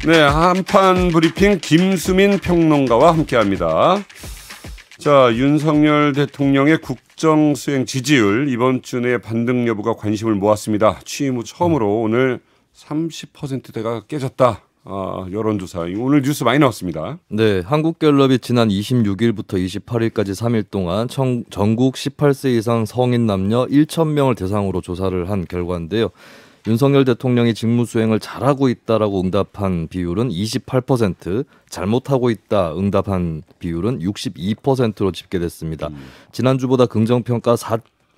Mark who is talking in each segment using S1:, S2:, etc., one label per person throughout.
S1: 네, 한판 브리핑 김수민 평론가와 함께합니다. 자, 윤석열 대통령의 국정 수행 지지율 이번 주 내에 반등 여부가 관심을 모았습니다. 취임 후 처음으로 오늘 30%대가 깨졌다. 여론조사. 오늘 뉴스 많이 나왔습니다.
S2: 네, 한국갤럽이 지난 26일부터 28일까지 3일 동안 전국 18세 이상 성인 남녀 1,000명을 대상으로 조사를 한 결과인데요. 윤석열 대통령이 직무 수행을 잘하고 있다라고 응답한 비율은 28%, 잘못하고 있다 응답한 비율은 62%로 집계됐습니다. 지난주보다 긍정평가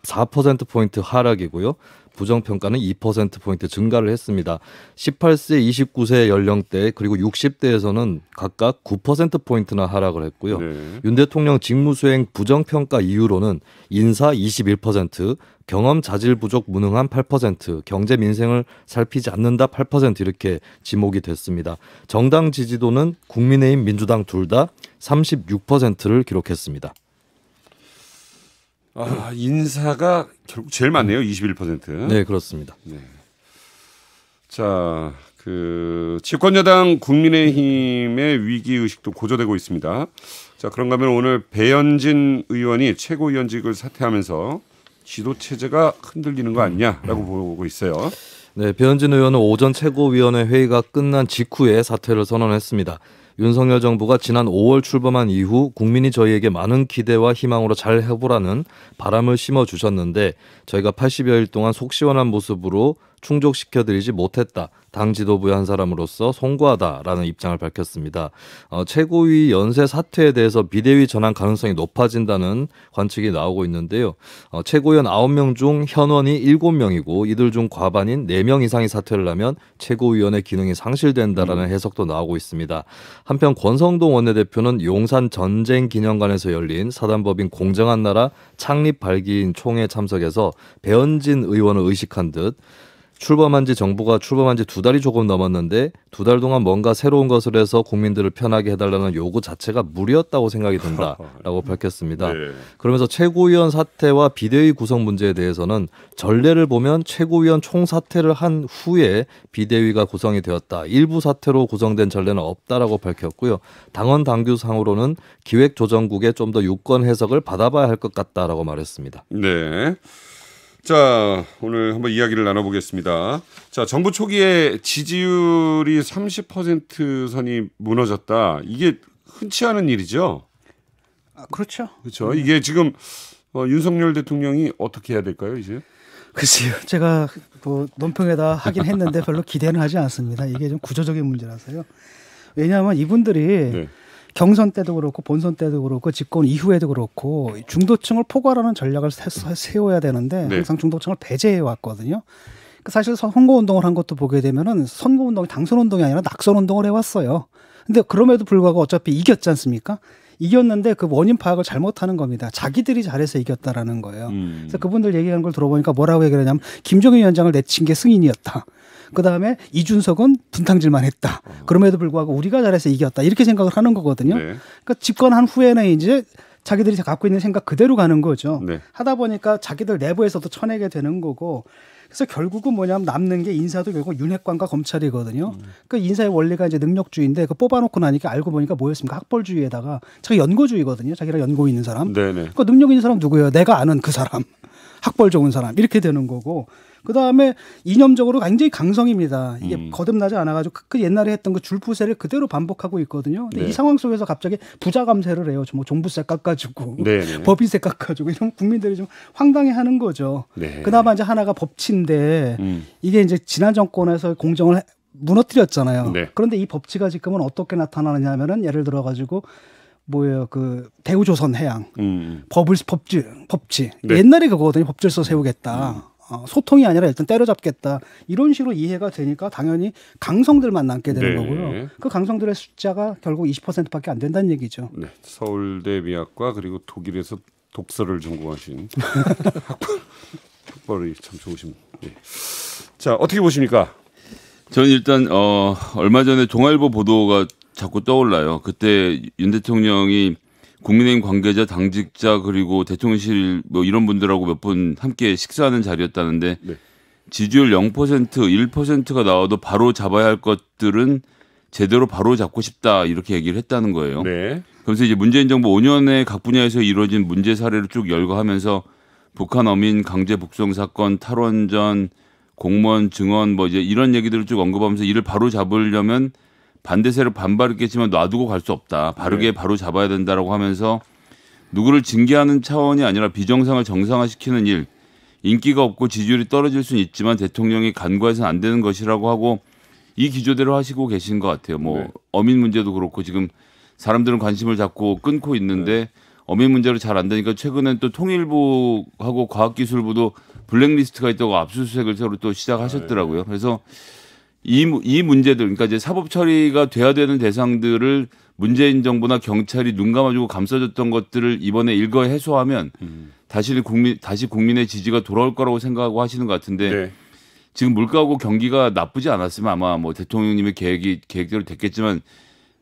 S2: 4%포인트 하락이고요. 부정평가는 2%포인트 증가를 했습니다. 18세, 29세 연령대 그리고 60대에서는 각각 9%포인트나 하락을 했고요.
S1: 네.
S2: 윤 대통령 직무수행 부정평가 이유로는 인사 21%, 경험 자질 부족 무능한 8%, 경제 민생을 살피지 않는다 8% 이렇게 지목이 됐습니다. 정당 지지도는 국민의힘 민주당 둘 다 36%를 기록했습니다.
S1: 인사가 결국 제일 많네요. 21%.
S2: 네, 그렇습니다.
S1: 네. 자, 집권여당 국민의힘의 위기의식도 고조되고 있습니다. 자, 그런가 하면 오늘 배현진 의원이 최고위원직을 사퇴하면서 지도체제가 흔들리는 거 아니냐라고 보고 있어요.
S2: 네, 배현진 의원은 오전 최고위원회 회의가 끝난 직후에 사퇴를 선언했습니다. 윤석열 정부가 지난 5월 출범한 이후 국민이 저희에게 많은 기대와 희망으로 잘 해보라는 바람을 심어주셨는데 저희가 80여일 동안 속 시원한 모습으로 충족시켜드리지 못했다. 당 지도부의 한 사람으로서 송구하다라는 입장을 밝혔습니다. 최고위 연쇄 사퇴에 대해서 비대위 전환 가능성이 높아진다는 관측이 나오고 있는데요. 최고위원 9명 중 현원이 7명이고 이들 중 과반인 4명 이상이 사퇴를 하면 최고위원의 기능이 상실된다라는 해석도 나오고 있습니다. 한편 권성동 원내대표는 용산 전쟁기념관에서 열린 사단법인 공정한 나라 창립 발기인 총회 참석해서 배현진 의원을 의식한 듯 정부가 출범한 지 2달이 조금 넘었는데 2달 동안 뭔가 새로운 것을 해서 국민들을 편하게 해달라는 요구 자체가 무리였다고 생각이 든다라고 밝혔습니다.
S1: 네.
S2: 그러면서 최고위원 사퇴와 비대위 구성 문제에 대해서는 전례를 보면 최고위원 총사퇴를 한 후에 비대위가 구성이 되었다. 일부 사퇴로 구성된 전례는 없다라고 밝혔고요. 당원 당규상으로는 기획조정국에 좀 더 유권 해석을 받아봐야 할 것 같다라고 말했습니다.
S1: 네. 자, 오늘 한번 이야기를 나눠보겠습니다. 자, 정부 초기에 지지율이 30% 선이 무너졌다. 이게 흔치 않은 일이죠?
S3: 그렇죠.
S1: 그렇죠. 이게 지금 윤석열 대통령이 어떻게 해야 될까요, 이제?
S3: 글쎄요. 제가 논평에다 하긴 했는데 별로 기대는 하지 않습니다. 이게 좀 구조적인 문제라서요. 왜냐하면 이분들이
S1: 네. 경선
S3: 때도 그렇고 본선 때도 그렇고 집권 이후에도 그렇고 중도층을 포괄하는 전략을 세워야 되는데
S1: 네.
S3: 항상 중도층을 배제해 왔거든요. 사실 선거운동을 한 것도 보게 되면은 선거운동이 당선운동이 아니라 낙선운동을 해왔어요. 근데 그럼에도 불구하고 어차피 이겼지 않습니까? 이겼는데 그 원인 파악을 잘못하는 겁니다. 자기들이 잘해서 이겼다라는 거예요. 그래서 그분들 얘기하는 걸 들어보니까 뭐라고 얘기를 하냐면 김정일 위원장을 내친 게 승인이었다. 그다음에 이준석은 분탕질만 했다. 그럼에도 불구하고 우리가 잘해서 이겼다. 이렇게 생각을 하는 거거든요.
S1: 네.
S3: 그러니까 집권한 후에는 이제 자기들이 갖고 있는 생각 그대로 가는 거죠.
S1: 네.
S3: 하다 보니까 자기들 내부에서도 쳐내게 되는 거고. 그래서 결국은 뭐냐면 남는 게 인사도 결국 윤핵관과 검찰이거든요. 그 인사의 원리가 이제 능력주의인데 그 뽑아놓고 나니까 알고 보니까 뭐였습니까? 학벌주의에다가 자기 연고주의거든요. 자기랑 연고 있는 사람.
S1: 네네.
S3: 그 능력 있는 사람 누구예요? 내가 아는 그 사람. 학벌 좋은 사람. 이렇게 되는 거고. 그다음에 이념적으로 굉장히 강성입니다. 이게 거듭나지 않아가지고 그 옛날에 했던 그 줄푸세를 그대로 반복하고 있거든요. 근데
S1: 네.
S3: 이 상황 속에서 갑자기 부자 감세를 해요. 뭐 종부세 깎아주고
S1: 네네.
S3: 법인세 깎아주고 이런 국민들이 좀 황당해하는 거죠.
S1: 네.
S3: 그나마 이제 하나가 법치인데 이게 이제 지난 정권에서 공정을 무너뜨렸잖아요.
S1: 네.
S3: 그런데 이 법치가 지금은 어떻게 나타나느냐면은 예를 들어가지고 뭐예요 그 대우조선 해양 법치
S1: 네.
S3: 옛날에 그거거든요. 법질서 세우겠다. 소통이 아니라 일단 때려잡겠다. 이런 식으로 이해가 되니까 당연히 강성들만 남게 되는
S1: 네.
S3: 거고요. 그 강성들의 숫자가 결국 20%밖에 안 된다는 얘기죠.
S1: 네. 서울대 미학과 그리고 독일에서 독서를 전공하신 학벌이 참 좋으신. 네. 자, 어떻게 보십니까?
S4: 저는 일단 얼마 전에 종합일보 보도가 자꾸 떠올라요. 그때 윤 대통령이 국민의힘 관계자, 당직자 그리고 대통령실 뭐 이런 분들하고 몇 번 함께 식사하는 자리였다는데
S1: 네.
S4: 지지율 0%, 1%가 나와도 바로 잡아야 할 것들은 제대로 바로 잡고 싶다 이렇게 얘기를 했다는 거예요.
S1: 네.
S4: 그래서 이제 문재인 정부 5년의 각 분야에서 이루어진 문제 사례를 쭉 열거하면서 북한 어민 강제 북송 사건, 탈원전, 공무원 증언 뭐 이제 이런 얘기들을 쭉 언급하면서 이를 바로 잡으려면 반대 세력 반발했겠지만 놔두고 갈 수 없다. 바르게 바로 잡아야 된다라고 하면서 누구를 징계하는 차원이 아니라 비정상을 정상화시키는 일, 인기가 없고 지지율이 떨어질 수는 있지만 대통령이 간과해서는 안 되는 것이라고 하고 이 기조대로 하시고 계신 것 같아요. 뭐
S1: 네.
S4: 어민 문제도 그렇고 지금 사람들은 관심을 자꾸 끊고 있는데 어민 문제로 잘 안 되니까 최근엔 또 통일부하고 과학기술부도 블랙리스트가 있다고 압수수색을 서로 또 시작하셨더라고요. 그래서 이 문제들, 그러니까 이제 사법 처리가 돼야 되는 대상들을 문재인 정부나 경찰이 눈 감아주고 감싸줬던 것들을 이번에 일거 해소하면 다시 국민의 지지가 돌아올 거라고 생각하고 하시는 것 같은데
S1: 네.
S4: 지금 물가하고 경기가 나쁘지 않았으면 아마 뭐 대통령님의 계획대로 됐겠지만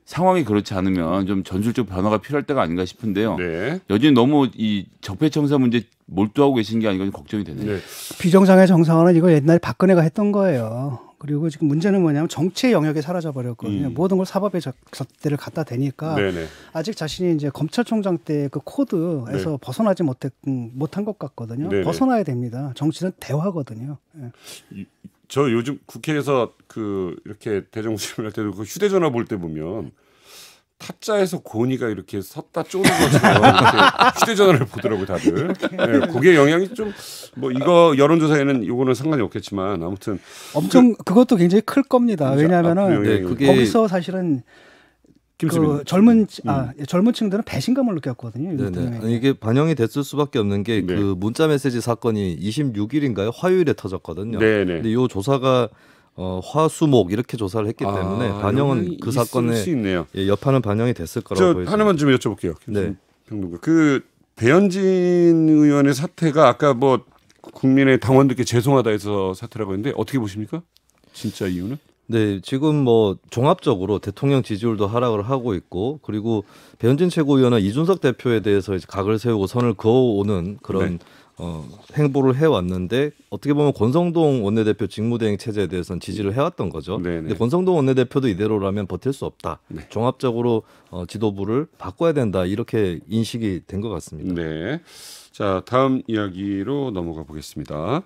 S4: 상황이 그렇지 않으면 좀 전술적 변화가 필요할 때가 아닌가 싶은데요.
S1: 네.
S4: 여전히 너무 이 적폐청사 문제 몰두하고 계신 게 아닌가 좀 걱정이 되네요.
S1: 네.
S3: 비정상의 정상화는 이거 옛날에 박근혜가 했던 거예요. 그리고 지금 문제는 뭐냐면 정치의 영역이 사라져 버렸거든요. 모든 걸 사법의 잣대를 갖다 대니까
S1: 네네.
S3: 아직 자신이 이제 검찰총장 때 그 코드에서 벗어나지 못한 것 같거든요.
S1: 네네.
S3: 벗어나야 됩니다. 정치는 대화거든요. 예.
S1: 저 요즘 국회에서 그 이렇게 대정부질을 할 때도 그 휴대전화 볼 때 보면 타짜에서 고은이가 이렇게 섰다 쪼는 것처럼 이렇게 휴대전화를 보더라고요, 다들. 네, 그게 영향이 좀 뭐 이거 여론조사에는 요거는 상관이 없겠지만 아무튼
S3: 엄청 그것도 굉장히 클 겁니다. 왜냐하면은
S1: 네,
S2: 그게
S3: 거기서 사실은
S1: 김수민.
S3: 그 젊은 층들은 배신감을 느꼈거든요.
S2: 네네.
S3: 대통령에게.
S2: 아니, 이게 반영이 됐을 수밖에 없는 게 그
S1: 네.
S2: 문자 메시지 사건이 26일인가요? 화요일에 터졌거든요.
S1: 네네.
S2: 근데 이 조사가 화수목 이렇게 조사를 했기 때문에 반영은 그 사건에
S1: 수 있네요.
S2: 예, 여파는 반영이 됐을 거라고
S1: 저
S2: 보여집니다.
S1: 하나만 좀 여쭤볼게요.
S2: 네.
S1: 평론가. 그 배현진 의원의 사태가 아까 뭐 국민의 당원들께 죄송하다 해서 사퇴라고 했는데 어떻게 보십니까? 진짜 이유는?
S2: 네, 지금 뭐 종합적으로 대통령 지지율도 하락을 하고 있고 그리고 배현진 최고위원은 이준석 대표에 대해서 이제 각을 세우고 선을 그어오는 그런 행보를 해왔는데 어떻게 보면 권성동 원내대표 직무대행 체제에 대해서는 지지를 해왔던 거죠.
S1: 네네.
S2: 근데 권성동 원내대표도 이대로라면 버틸 수 없다.
S1: 네.
S2: 종합적으로 지도부를 바꿔야 된다. 이렇게 인식이 된 것 같습니다.
S1: 네. 자, 다음 이야기로 넘어가 보겠습니다.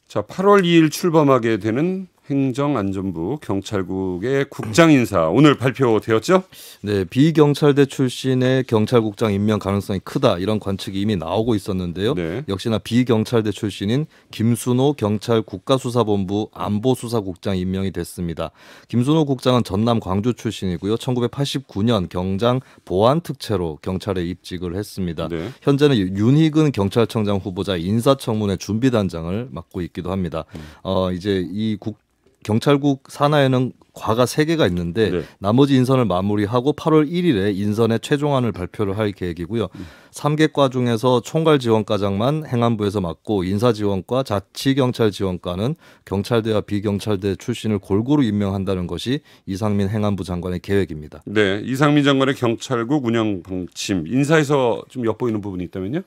S1: 자, 8월 2일 출범하게 되는 행정안전부 경찰국의 국장 인사 오늘 발표되었죠?
S2: 네, 비경찰대 출신의 경찰국장 임명 가능성이 크다 이런 관측이 이미 나오고 있었는데요.
S1: 네.
S2: 역시나 비경찰대 출신인 김순호 경찰 국가수사본부 안보수사국장 임명이 됐습니다. 김순호 국장은 전남 광주 출신이고요. 1989년 경장 보안특채로 경찰에 입직을 했습니다.
S1: 네.
S2: 현재는 윤희근 경찰청장 후보자 인사청문회 준비단장을 맡고 있기도 합니다. 이제 이 경찰국 산하에는 과가 3개가 있는데
S1: 네.
S2: 나머지 인선을 마무리하고 8월 1일에 인선의 최종안을 발표를 할 계획이고요. 3개 과 중에서 총괄지원과장만 행안부에서 맡고 인사지원과 자치경찰지원과는 경찰대와 비경찰대 출신을 골고루 임명한다는 것이 이상민 행안부 장관의 계획입니다.
S1: 네, 이상민 장관의 경찰국 운영 방침 인사에서 좀 엿보이는 부분이 있다면요?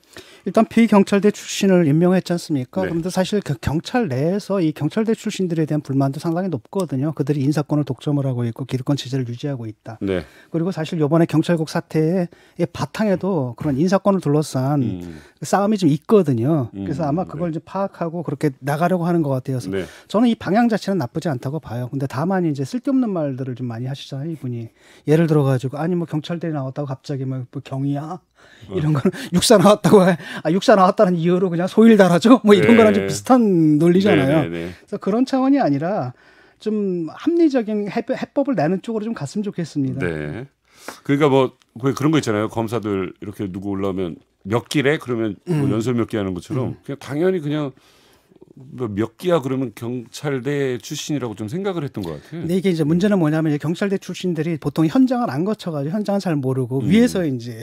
S3: 일단 비경찰대 출신을 임명했지 않습니까?
S1: 네.
S3: 그런데 사실 그 경찰 내에서 이 경찰대 출신들에 대한 불만도 상당히 높거든요. 그들이 인사권을 독점을 하고 있고 기득권 체제를 유지하고 있다.
S1: 네.
S3: 그리고 사실 이번에 경찰국 사태의 바탕에도 그런 인사권을 둘러싼 싸움이 좀 있거든요. 그래서 아마 그걸 이제 파악하고 그렇게 나가려고 하는 것 같아서
S1: 네.
S3: 저는 이 방향 자체는 나쁘지 않다고 봐요. 근데 다만 이제 쓸데없는 말들을 좀 많이 하시잖아요, 이분이. 예를 들어가지고 아니 뭐 경찰대에 나왔다고 갑자기 뭐 경이야 이런 거는 육사 나왔다고 육사 나왔다는 이유로 그냥 소일 달아줘 뭐 이런
S1: 네.
S3: 거랑 좀 비슷한 논리잖아요.
S1: 네, 네, 네.
S3: 그래서 그런 차원이 아니라 좀 합리적인 해법을 내는 쪽으로 좀 갔으면 좋겠습니다.
S1: 네. 그러니까 뭐 그런 거 있잖아요. 검사들 이렇게 누구 올라오면 몇 기래? 그러면 뭐 연설 몇 기 하는 것처럼 그냥 당연히 그냥 뭐 몇 기야 그러면 경찰대 출신이라고 좀 생각을 했던 것 같아요.
S3: 근데 이게 이제 문제는 뭐냐면 이제 경찰대 출신들이 보통 현장을 안 거쳐가지고 현장은 잘 모르고 위에서 이제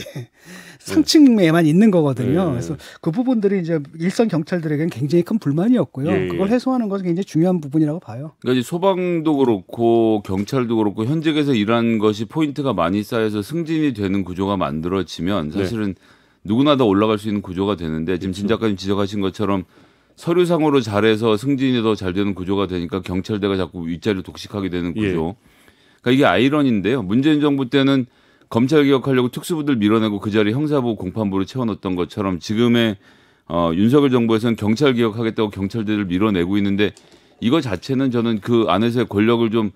S3: 상층에만 있는 거거든요.
S1: 네.
S3: 그래서 그 부분들이 이제 일선 경찰들에게는 굉장히 큰 불만이었고요.
S1: 예, 예.
S3: 그걸 해소하는 것은 굉장히 중요한 부분이라고 봐요.
S4: 그러니까 이제 소방도 그렇고 경찰도 그렇고 현직에서 일하는 것이 포인트가 많이 쌓여서 승진이 되는 구조가 만들어지면 사실은 누구나 다 올라갈 수 있는 구조가 되는데 지금 진 작가님 지적하신 것처럼 서류상으로 잘해서 승진이 더 잘 되는 구조가 되니까 경찰대가 자꾸 윗자리를 독식하게 되는 구조. 그러니까 이게 아이러니인데요. 문재인 정부 때는 검찰 개혁하려고 특수부들 밀어내고 그 자리 형사부 공판부로 채워넣었던 것처럼 지금의 윤석열 정부에서는 경찰 개혁하겠다고 경찰들을 밀어내고 있는데 이거 자체는 저는 그 안에서의 권력을 좀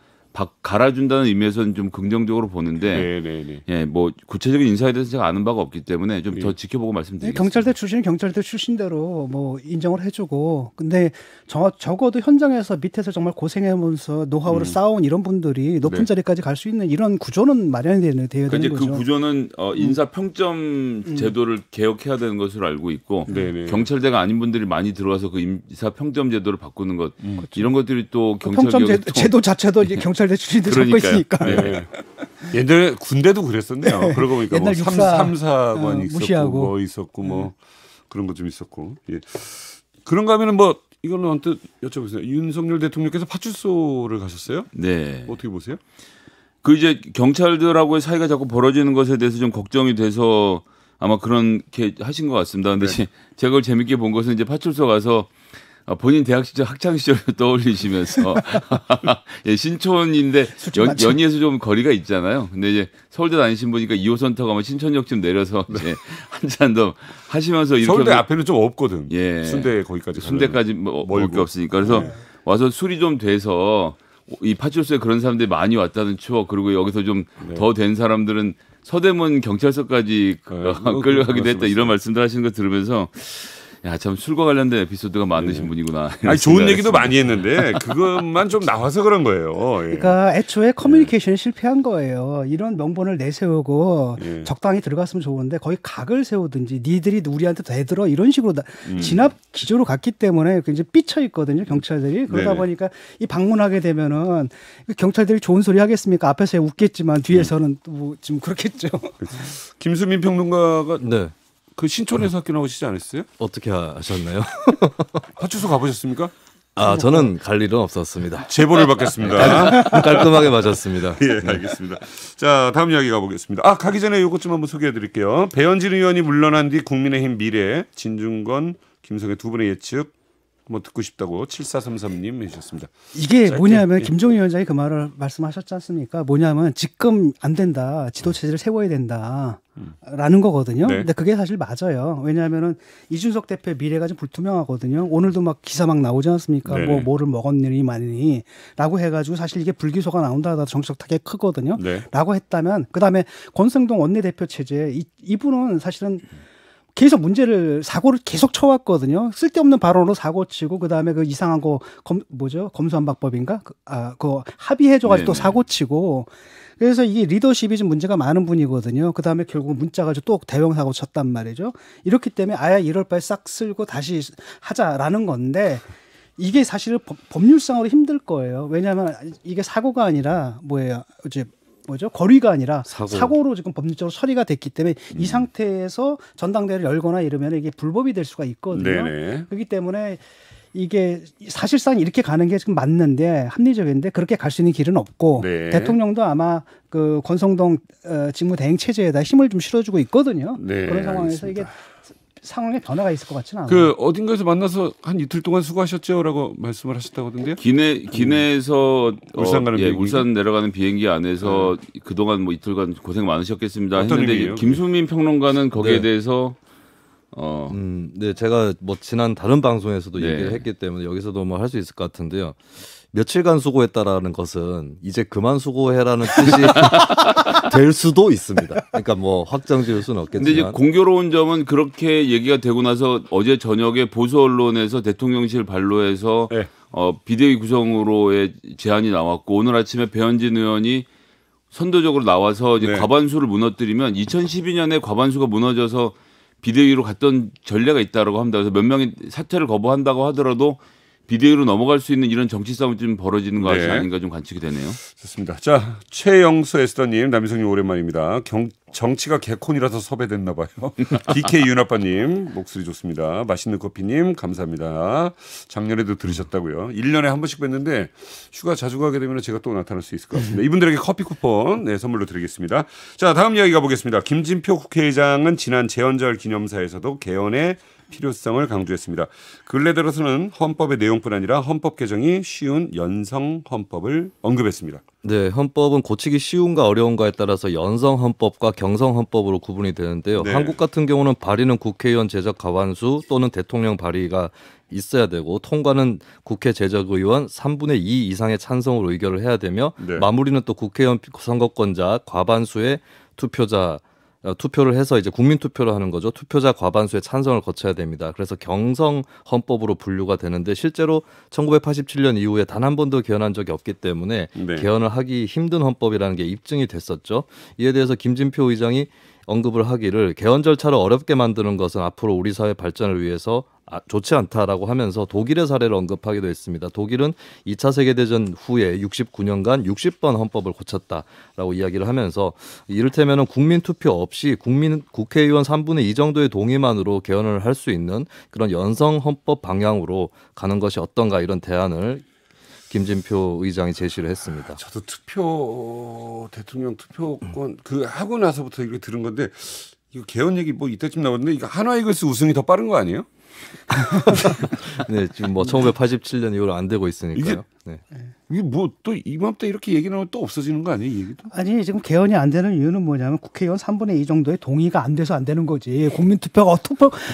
S4: 갈아준다는 의미에서는 좀 긍정적으로 보는데
S1: 네네네.
S4: 예, 뭐 구체적인 인사에 대해서 제가 아는 바가 없기 때문에 좀 더 지켜보고 말씀드리겠습니다.
S3: 경찰대 출신은 경찰대 출신대로 뭐 인정을 해주고 근데 적어도 현장에서 밑에서 정말 고생하면서 노하우를 쌓아온 이런 분들이 높은
S1: 네.
S3: 자리까지 갈 수 있는 이런 구조는 마련이 되어야
S4: 그러니까
S3: 되는
S4: 이제
S3: 거죠.
S4: 그 구조는 인사 평점 제도를 개혁해야 되는 것으로 알고 있고
S1: 네네.
S4: 경찰대가 아닌 분들이 많이 들어와서 그 인사 평점 제도를 바꾸는 것 이런 것들이 또 경찰
S3: 평점
S4: 개혁에
S3: 제도 자체도 이제 경찰대 출신들이 잡고
S4: 그러니까요.
S3: 있으니까.
S1: 네. 옛날에 군대도 그랬었네요. 그러고 보니까
S3: 옛날
S1: 뭐
S3: 육사,
S1: 3사관이 있었고
S3: 무시하고.
S1: 뭐 있었고 뭐 그런 것 좀 있었고. 예. 그런가 하면은 뭐 이거는 언뜻 여쭤보세요. 윤석열 대통령께서 파출소를 가셨어요?
S4: 네.
S1: 어떻게 보세요?
S4: 그 이제 경찰들하고의 사이가 자꾸 벌어지는 것에 대해서 좀 걱정이 돼서 아마 그렇게 하신 것 같습니다. 근데 제가 그걸 재밌게 본 것은 이제 파출소 가서 본인 대학 시절 학창 시절을 떠올리시면서 예, 신촌인데 연희에서 좀 거리가 있잖아요. 근데 이제 서울대 다니신 분이니까 2호선 타고 가면 신촌역쯤 내려서 이제 한 잔 더 하시면서 이렇게
S1: 서울대 앞에는 좀 없거든.
S4: 예.
S1: 순대 거기까지
S4: 순대까지 뭐 먹을 게 없으니까 그래서 와서 술이 좀 돼서 이 파출소에 그런 사람들이 많이 왔다는 추억 그리고 여기서 좀 더 된 사람들은 서대문 경찰서까지 끌려가기도 했다 이런 말씀들 하시는 거 들으면서 야, 참 술과 관련된 에피소드가 많으신 분이구나.
S1: 아니 좋은 얘기도 많이 했는데 그것만 좀 나와서 그런 거예요. 예.
S3: 그러니까 애초에 커뮤니케이션이 실패한 거예요. 이런 명분을 내세우고 적당히 들어갔으면 좋은데 거의 각을 세우든지 니들이 우리한테 대들어 이런 식으로 진압 기조로 갔기 때문에 이제 삐쳐 있거든요. 경찰들이. 그러다
S1: 네네.
S3: 보니까 이 방문하게 되면은 경찰들이 좋은 소리 하겠습니까? 앞에서 웃겠지만 뒤에서는 뭐 좀 그렇겠죠.
S1: 김수민 평론가가
S2: 네.
S1: 그 신촌에서 학교 나오시지 않았어요?
S2: 어떻게 하셨나요?
S1: 파출소 가보셨습니까?
S2: 저는 갈 일은 없었습니다.
S1: 제보를 받겠습니다.
S2: 깔끔하게 맞았습니다.
S1: 예, 알겠습니다. 자, 다음 이야기 가보겠습니다. 가기 전에 이것 좀 한번 소개해드릴게요. 배현진 의원이 물러난 뒤 국민의힘 미래, 진중권, 김성애 두 분의 예측 뭐 듣고 싶다고 7433님 해주셨습니다.
S3: 이게
S1: 짧게.
S3: 뭐냐면 김종인 위원장이 그 말을 말씀하셨지 않습니까? 뭐냐면 지금 안 된다. 지도 체제를 세워야 된다. 라는 거거든요.
S1: 네.
S3: 근데 그게 사실 맞아요. 왜냐하면은 이준석 대표의 미래가 좀 불투명하거든요. 오늘도 막 기사 막 나오지 않습니까?
S1: 네네.
S3: 뭐 뭐를 먹었느니 마느니 라고 해가지고 사실 이게 불기소가 나온다 하더라도 정치적 타격이 크거든요.
S1: 네.
S3: 라고 했다면 그다음에 권성동 원내대표 체제 이분은 사실은 계속 사고를 계속 쳐왔거든요. 쓸데없는 발언으로 사고 치고 그다음에 그 이상한 거 검수완박법인가? 그거 합의해줘가지고 또 사고 치고 그래서 이게 리더십이 좀 문제가 많은 분이거든요. 그다음에 결국 문자 가지고 또 대형 사고 쳤단 말이죠. 이렇기 때문에 아예 이럴 바에 싹 쓸고 다시 하자라는 건데 이게 사실은 법률상으로 힘들 거예요. 왜냐하면 이게 사고가 아니라 거리가 아니라 사고로 지금 법률적으로 처리가 됐기 때문에 이 상태에서 전당대회를 열거나 이러면 이게 불법이 될 수가 있거든요.
S1: 네네.
S3: 그렇기 때문에 이게 사실상 이렇게 가는 게 지금 맞는데 합리적인데 그렇게 갈 수 있는 길은 없고
S1: 네.
S3: 대통령도 아마 그 권성동 직무대행 체제에다 힘을 좀 실어주고 있거든요.
S1: 네,
S3: 그런 상황에서
S1: 알겠습니다.
S3: 이게 상황에 변화가 있을 것 같지는 않아요.
S1: 어딘가에서 만나서 한 이틀 동안 수고하셨죠라고 말씀을 하셨다고 하던데요?
S4: 기내에서
S1: 울산 가는 비행기?
S4: 울산 내려가는 비행기 안에서 그동안 뭐 이틀간 고생 많으셨겠습니다.
S1: 어떤
S4: 했는데
S1: 의미예요?
S4: 김수민 평론가는 거기에
S2: 네.
S4: 대해서
S2: 네, 제가 뭐 지난 다른 방송에서도
S4: 네.
S2: 얘기를 했기 때문에 여기서도 뭐 할 수 있을 것 같은데요. 며칠간 수고했다라는 것은 이제 그만 수고해라는 뜻이 될 수도 있습니다. 그러니까 뭐 확정 지을 수는
S4: 근데 이제
S2: 없겠지만.
S4: 공교로운 점은 그렇게 얘기가 되고 나서 어제 저녁에 보수 언론에서 대통령실 반로에서
S1: 네.
S4: 비대위 구성으로의 제안이 나왔고 오늘 아침에 배현진 의원이 선도적으로 나와서 이제
S1: 네.
S4: 과반수를 무너뜨리면 2012년에 과반수가 무너져서 비대위로 갔던 전례가 있다라고 합니다. 그래서 몇 명이 사퇴를 거부한다고 하더라도 비대위로 넘어갈 수 있는 이런 정치 싸움이 좀 벌어지는 것이
S1: 네.
S4: 아닌가 좀 관측이 되네요.
S1: 좋습니다. 자, 최영수 에스더님, 남희성님 오랜만입니다. 정치가 개콘이라서 섭외됐나 봐요. DK 윤아빠님 목소리 좋습니다. 맛있는 커피님 감사합니다. 작년에도 들으셨다고요. 1년에 한 번씩 뵀는데 휴가 자주 가게 되면 제가 또 나타날 수 있을 것 같습니다. 이분들에게 커피 쿠폰 선물로 드리겠습니다. 자, 다음 이야기 가보겠습니다. 김진표 국회의장은 지난 재헌절 기념사에서도 개헌에 필요성을 강조했습니다. 근래 들어서는 헌법의 내용뿐 아니라 헌법 개정이 쉬운 연성 헌법을 언급했습니다.
S2: 네, 헌법은 고치기 쉬운가 어려운가에 따라서 연성 헌법과 경성 헌법으로 구분이 되는데요.
S1: 네.
S2: 한국 같은 경우는 발의는 국회의원 제적 과반수 또는 대통령 발의가 있어야 되고 통과는 국회 제적의원 3분의 2 이상의 찬성으로 의결을 해야 되며
S1: 네.
S2: 마무리는 또 국회의원 선거권자 과반수의 투표를 해서 이제 국민 투표를 하는 거죠. 투표자 과반수의 찬성을 거쳐야 됩니다. 그래서 경성 헌법으로 분류가 되는데 실제로 1987년 이후에 단 한 번도 개헌한 적이 없기 때문에
S1: 네.
S2: 개헌을 하기 힘든 헌법이라는 게 입증이 됐었죠. 이에 대해서 김진표 의장이 언급을 하기를 개헌 절차를 어렵게 만드는 것은 앞으로 우리 사회 발전을 위해서 좋지 않다라고 하면서 독일의 사례를 언급하기도 했습니다. 독일은 2차 세계대전 후에 69년간 60번 헌법을 고쳤다라고 이야기를 하면서 이를테면 국민 투표 없이 국회의원 3분의 2 정도의 동의만으로 개헌을 할 수 있는 그런 연성 헌법 방향으로 가는 것이 어떤가 이런 대안을 김진표 의장이 제시를 했습니다.
S1: 저도 대통령 투표권 그 하고 나서부터 이거 들은 건데 이거 개헌 얘기 뭐 이때쯤 나왔는데 이거 한화이글스 우승이 더 빠른 거 아니에요?
S2: 네, 지금 뭐 1987년 이후로 안 되고 있으니까요.
S1: 이게 뭐 또 이맘때 이렇게 얘기 나오면 또 없어지는 거 아니에요, 이 얘기도?
S3: 아니 지금 개헌이 안 되는 이유는 뭐냐면 국회의원 3분의 2 정도의 동의가 안 돼서 안 되는 거지. 국민투표가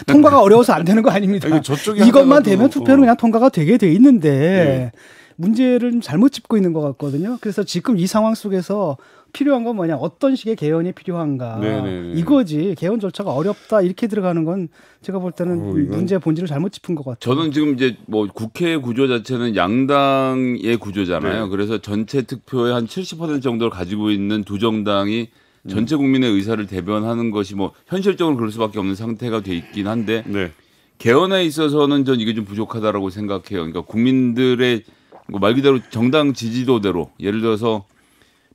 S3: 통과가 어려워서 안 되는 거 아닙니다.
S1: 아니, 저쪽이
S3: 이것만
S1: 하다가도,
S3: 되면 투표는 그냥 통과가 되게 돼 있는데
S1: 네.
S3: 문제를 좀 잘못 짚고 있는 것 같거든요. 그래서 지금 이 상황 속에서 필요한 건 뭐냐, 어떤 식의 개헌이 필요한가,
S1: 네네네.
S3: 이거지. 개헌 절차가 어렵다 이렇게 들어가는 건 제가 볼 때는
S1: 이건-
S3: 문제 본질을 잘못 짚은 것 같아요.
S4: 저는 지금 이제 뭐 국회 구조 자체는 양당의 구조잖아요.
S1: 네.
S4: 그래서 전체 득표의 한 70% 정도를 가지고 있는 두 정당이 전체 국민의 의사를 대변하는 것이 뭐 현실적으로 그럴 수밖에 없는 상태가 돼 있긴 한데
S1: 네.
S4: 개헌에 있어서는 전 이게 좀 부족하다라고 생각해요. 그러니까 국민들의 뭐말 그대로 정당 지지도대로 예를 들어서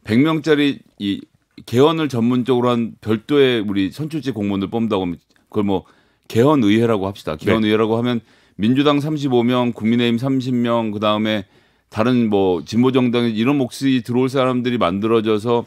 S4: 100명짜리 이 개헌을 전문적으로 한 별도의 우리 선출직 공무원들 뽑는다고 하면 그걸 뭐 개헌의회라고 합시다. 개헌의회라고 하면 민주당 35명, 국민의힘 30명, 그다음에 다른 뭐 진보정당 이런 몫이 들어올 사람들이 만들어져서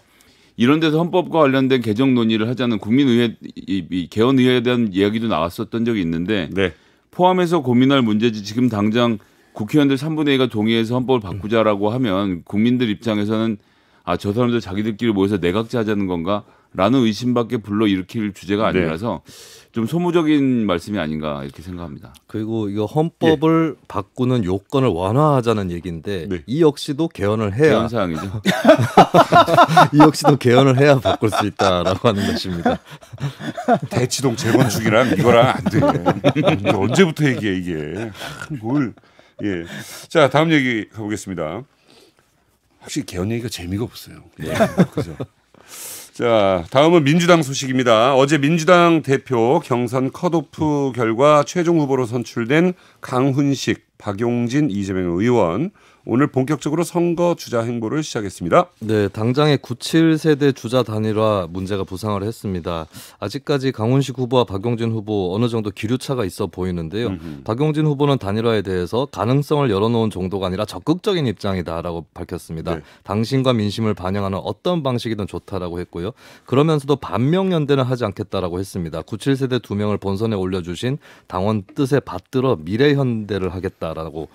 S4: 이런 데서 헌법과 관련된 개정 논의를 하자는 국민의회 이 개헌의회에 대한 이야기도 나왔었던 적이 있는데
S1: 네.
S4: 포함해서 고민할 문제지 지금 당장 국회의원들 3분의 2가 동의해서 헌법을 바꾸자라고 하면 국민들 입장에서는 아, 저 사람들 자기들끼리 모여서 내각제 하자는 건가? 라는 의심밖에 불러일으킬 주제가 아니라서 좀 소모적인 말씀이 아닌가 이렇게 생각합니다.
S2: 그리고 이거 헌법을 바꾸는 요건을 완화하자는 얘기인데
S1: 네.
S2: 이 역시도 개헌을 해야
S4: 개헌 사항이죠.
S2: 이 역시도 개헌을 해야 바꿀 수 있다라고 하는 것입니다.
S1: 대치동 재건축이랑 이거랑 안 돼. 이게 언제부터 얘기해 이게? 뭘? 예. 자, 다음 얘기 가보겠습니다. 확실히 개헌 얘기가 재미가 없어요. 예. 그죠? 자, 다음은 민주당 소식입니다. 어제 민주당 대표 경선 컷오프 결과 최종 후보로 선출된 강훈식, 박용진, 이재명 의원 오늘 본격적으로 선거 주자 행보를 시작했습니다.
S2: 네, 당장의 97세대 주자 단일화 문제가 부상을 했습니다. 아직까지 강훈식 후보와 박용진 후보 어느 정도 기류차가 있어 보이는데요. 박용진 후보는 단일화에 대해서 가능성을 열어놓은 정도가 아니라 적극적인 입장이다라고 밝혔습니다.
S1: 네.
S2: 당신과 민심을 반영하는 어떤 방식이든 좋다라고 했고요. 그러면서도 반명연대는 하지 않겠다라고 했습니다. 97세대 2명을 본선에 올려주신 당원 뜻에 받들어 미래현대를 하겠다라고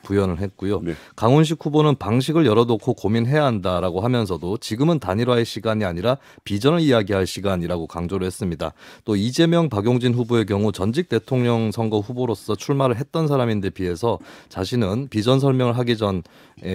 S2: 부연을 했고요.
S1: 네.
S2: 강훈식 후보는 방식을 열어놓고 고민해야 한다라고 하면서도 지금은 단일화의 시간이 아니라 비전을 이야기할 시간이라고 강조를 했습니다. 또 이재명, 박용진 후보의 경우 전직 대통령 선거 후보로서 출마를 했던 사람인데 비해서 자신은 비전 설명을 하기 전에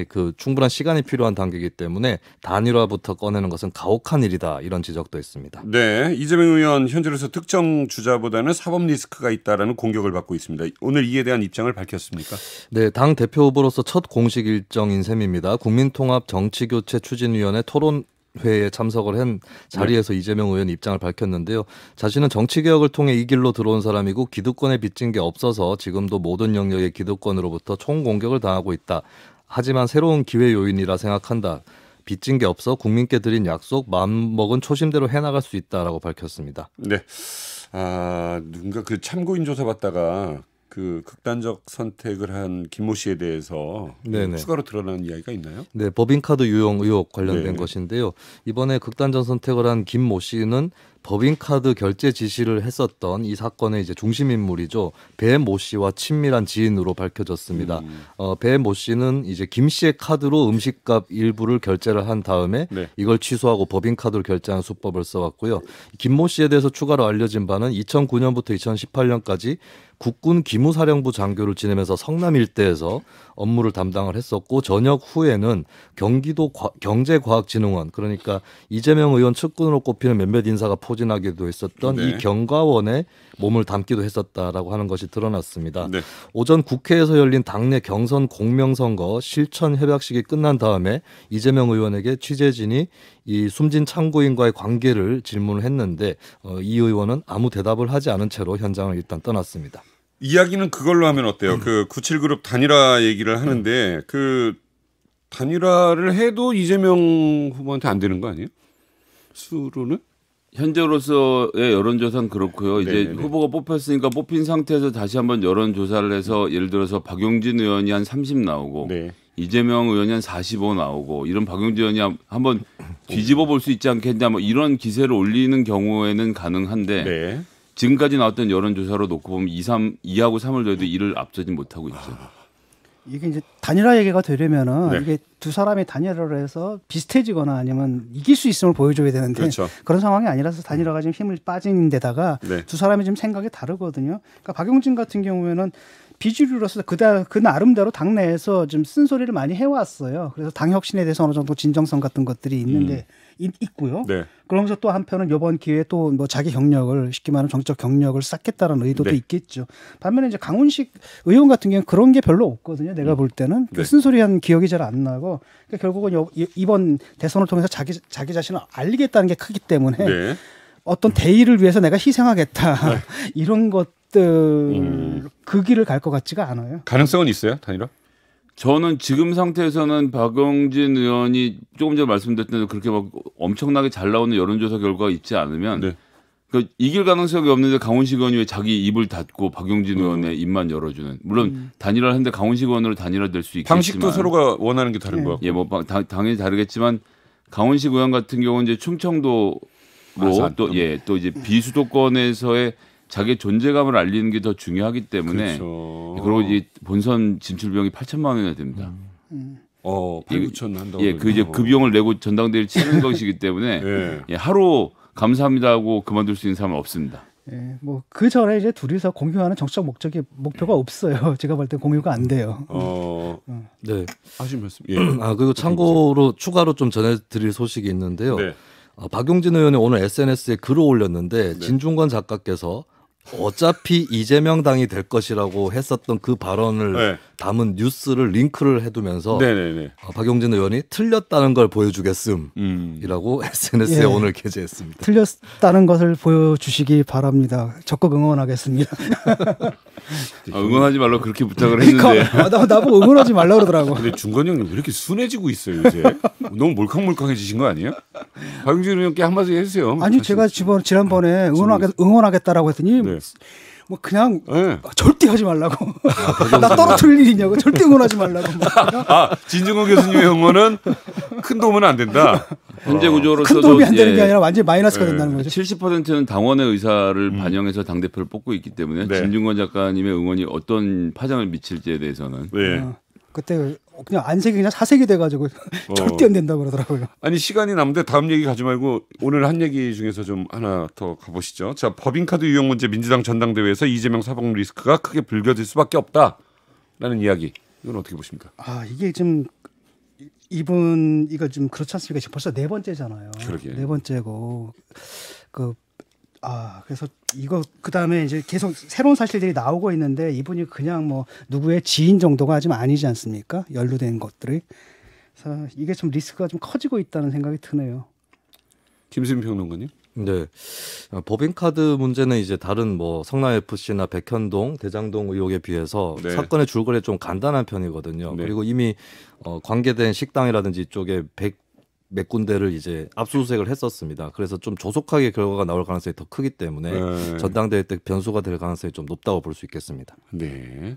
S2: 그 충분한 시간이 필요한 단계이기 때문에 단일화부터 꺼내는 것은 가혹한 일이다 이런 지적도 있습니다.
S1: 네, 이재명 의원 현재로서 특정 주자보다는 사법 리스크가 있다라는 공격을 받고 있습니다. 오늘 이에 대한 입장을 밝혔습니까?
S2: 네, 당 대표 후보로서 첫 공식 일정인 셈입니다. 국민통합 정치교체 추진위원회 토론회에 참석을 한 자리에서 이재명 의원이 입장을 밝혔는데요. 자신은 정치개혁을 통해 이 길로 들어온 사람이고 기득권에 빚진 게 없어서 지금도 모든 영역의 기득권으로부터 총공격을 당하고 있다. 하지만 새로운 기회 요인이라 생각한다. 빚진 게 없어 국민께 드린 약속 마음먹은 초심대로 해나갈 수 있다라고 밝혔습니다.
S1: 네. 아, 누군가 그 참고인 조사 받다가 그 극단적 선택을 한 김모 씨에 대해서
S2: 네네.
S1: 추가로 드러난 이야기가 있나요?
S2: 네, 법인카드 유용 의혹 관련된
S1: 네.
S2: 것인데요. 이번에 극단적 선택을 한 김모 씨는 법인카드 결제 지시를 했었던 이 사건의 이제 중심 인물이죠. 배 모 씨와 친밀한 지인으로 밝혀졌습니다. 배 모 씨는 이제 김 씨의 카드로 음식값 일부를 결제를 한 다음에
S1: 네.
S2: 이걸 취소하고 법인카드로 결제하는 수법을 써왔고요. 김 모 씨에 대해서 추가로 알려진 바는 2009년부터 2018년까지 국군 기무사령부 장교를 지내면서 성남 일대에서 업무를 담당을 했었고 전역 후에는 경기도 경제과학진흥원 그러니까 이재명 의원 측근으로 꼽히는 몇몇 인사가 포진하기도 했었던
S1: 네.
S2: 이 경과원에 몸을 담기도 했었다라고 하는 것이 드러났습니다.
S1: 네.
S2: 오전 국회에서 열린 당내 경선 공명선거 실천 협약식이 끝난 다음에 이재명 의원에게 취재진이 이 숨진 참고인과의 관계를 질문을 했는데 이 의원은 아무 대답을 하지 않은 채로 현장을 일단 떠났습니다.
S1: 이야기는 그걸로 하면 어때요? 그 97그룹 단일화 얘기를 하는데 그 단일화를 해도 이재명 후보한테 안 되는 거 아니에요? 수로는?
S4: 현재로서의 여론조사는 그렇고요. 이제
S1: 네네네.
S4: 후보가 뽑혔으니까 뽑힌 상태에서 다시 한번 여론조사를 해서 예를 들어서 박용진 의원이 한 30 나오고
S1: 네.
S4: 이재명 의원이 한 45 나오고 이런 박용진 의원이 한번 뒤집어 볼 수 있지 않겠냐 뭐 이런 기세를 올리는 경우에는 가능한데
S1: 네.
S4: 지금까지 나왔던 여론조사로 놓고 보면 2하고 3을 더해도 2를 앞서진 못하고 있죠.
S3: 이게 이제 단일화 얘기가 되려면은
S1: 네.
S3: 이게 두 사람이 단일화를 해서 비슷해지거나 아니면 이길 수 있음을 보여줘야 되는데
S1: 그렇죠.
S3: 그런 상황이 아니라서 단일화가 지금 힘을 빠진 데다가
S1: 네.
S3: 두 사람이 지금 생각이 다르거든요. 그러니까 박용진 같은 경우에는 비주류로서 그 나름대로 당내에서 좀 쓴소리를 많이 해왔어요. 그래서 당 혁신에 대해서 어느 정도 진정성 같은 것들이 있는데 있고요.
S1: 네.
S3: 그러면서 또 한편은 이번 기회에 또 뭐 자기 경력을 쉽게 말하면 정적 경력을 쌓겠다는 의도도
S1: 네.
S3: 있겠죠. 반면에 이제 강훈식 의원 같은 경우는 그런 게 별로 없거든요. 내가 볼 때는 그
S1: 네.
S3: 쓴소리한 기억이 잘 안 나고 그러니까 결국은 이번 대선을 통해서 자기 자신을 알리겠다는 게 크기 때문에
S1: 네.
S3: 어떤 대의를 위해서 내가 희생하겠다 이런 것들 그 길을 갈 것 같지가 않아요.
S1: 가능성은 있어요, 단일화?
S4: 저는 지금 상태에서는 박용진 의원이 조금 전에 말씀드렸던 대로 그렇게 막 엄청나게 잘 나오는 여론조사 결과가 있지 않으면
S1: 네.
S4: 그 이길 가능성이 없는데 강훈식 의원이 왜 자기 입을 닫고 박용진 의원의 입만 열어주는 물론 단일화를 했는데 강훈식 의원으로 단일화될 수 있겠지만
S1: 방식도 서로가 원하는 게 다른
S3: 네.
S1: 거고.
S4: 예, 뭐 당연히 다르겠지만 강훈식 의원 같은 경우는 이제 충청도로
S1: 마산.
S4: 또 이제 비수도권에서의 자기의 존재감을 알리는 게 더 중요하기 때문에
S1: 그렇죠.
S4: 그리고 이제 본선 진출비용이 8천만 원이나 됩니다.
S1: 8, 9천 한다고.
S4: 예, 그 이제 그 비용을 내고 전당대회를 치는 것이기 때문에
S1: 예.
S4: 예, 하루 감사합니다 하고 그만둘 수 있는 사람은 없습니다.
S3: 예, 뭐 그 전에 이제 둘이서 공유하는 정책 목표가 없어요. 제가 볼 때 공유가 안 돼요.
S2: 네.
S1: 하신 말씀. 예.
S2: 그리고 참고로 추가로 좀 전해드릴 소식이 있는데요.
S1: 네.
S2: 박용진 의원이 오늘 SNS에 글을 올렸는데
S1: 네.
S2: 진중권 작가께서 어차피 이재명 당이 될 것이라고 했었던 그 발언을
S1: 네.
S2: 담은 뉴스를 링크를 해두면서
S1: 네네네.
S2: 박용진 의원이 틀렸다는 걸 보여주겠음이라고 SNS에
S3: 예.
S2: 오늘 게재했습니다.
S3: 틀렸다는 것을 보여주시기 바랍니다. 적극 응원하겠습니다.
S4: 응원하지 말라고 그렇게 부탁을 했는데
S3: 그러니까 나보고 응원하지 말라 그러더라고.
S1: 근데 중건 형님 왜 이렇게 순해지고 있어요 요새? 너무 몰캉몰캉해지신 거 아니에요? 박용진 의원께 한마디 해주세요.
S3: 아니 제가 지난번에 응원하겠다라고 했더니
S1: 네.
S3: 뭐 그냥
S1: 네.
S3: 절대 하지 말라고. 나 떨어뜨릴 일이냐고. 절대 응원하지 말라고.
S1: 진중권 교수님의 응원은 큰 도움은 안 된다.
S4: 현재 구조로서도
S3: 큰 도움이 안 되는 게 아니라 완전히 마이너스가 된다는 거죠.
S4: 70%는 당원의 의사를 반영해서 당 대표를 뽑고 있기 때문에
S1: 네.
S4: 진중권 작가님의 응원이 어떤 파장을 미칠지에 대해서는
S1: 네.
S3: 그때 그냥 안색이 그냥 사색이 돼가지고 절대 안 된다고 그러더라고요.
S1: 아니 시간이 남는데 다음 얘기 가지 말고 오늘 한 얘기 중에서 좀 하나 더 가보시죠. 자, 법인카드 유용 문제 민주당 전당대회에서 이재명 사법 리스크가 크게 불거질 수밖에 없다라는 이야기. 이건 어떻게 보십니까?
S3: 이게 좀 이거 좀 그렇지 않습니까? 지금 벌써 네 번째잖아요.
S1: 그러게.
S3: 네 번째고 그래서 이거 그다음에 이제 계속 새로운 사실들이 나오고 있는데 이분이 그냥 뭐 누구의 지인 정도가 좀 아니지 않습니까? 연루된 것들이. 그래서 이게 좀 리스크가 좀 커지고 있다는 생각이 드네요.
S1: 김수민 평론가님.
S2: 네. 법인카드 문제는 이제 다른 뭐 성남FC나 백현동, 대장동 의혹에 비해서
S1: 네.
S2: 사건의 줄거리가 좀 간단한 편이거든요.
S1: 네.
S2: 그리고 이미 관계된 식당이라든지 이쪽에 몇 군데를 이제 압수수색을 했었습니다. 그래서 좀 조속하게 결과가 나올 가능성이 더 크기 때문에
S1: 네.
S2: 전당대회 때 변수가 될 가능성이 좀 높다고 볼 수 있겠습니다.
S1: 네.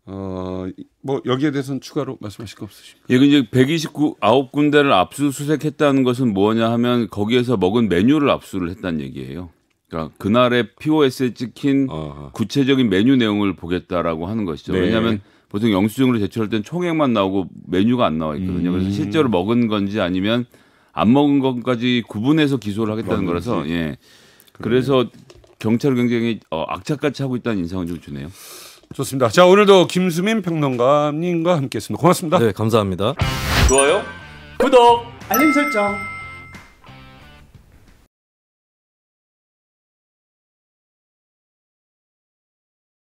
S1: 뭐 여기에 대해서는 추가로 말씀하실 거 없으십니까?
S4: 예, 이제 129군데를 압수수색했다는 것은 뭐냐 하면 거기에서 먹은 메뉴를 압수를 했다는 얘기예요. 그러니까 그날의 POS에 찍힌 구체적인 메뉴 내용을 보겠다라고 하는 것이죠.
S1: 네.
S4: 왜냐하면 보통 영수증으로 제출할 때는 총액만 나오고 메뉴가 안 나와 있거든요. 그래서 실제로 먹은 건지 아니면 안 먹은 것까지 구분해서 기소를 하겠다는 거라서 예. 그래서 경찰을 굉장히 악착같이 하고 있다는 인상을 좀 주네요.
S1: 좋습니다. 자, 오늘도 김수민 평론가님과 함께했습니다. 고맙습니다.
S2: 네, 감사합니다.
S4: 좋아요.
S3: 알림 설정.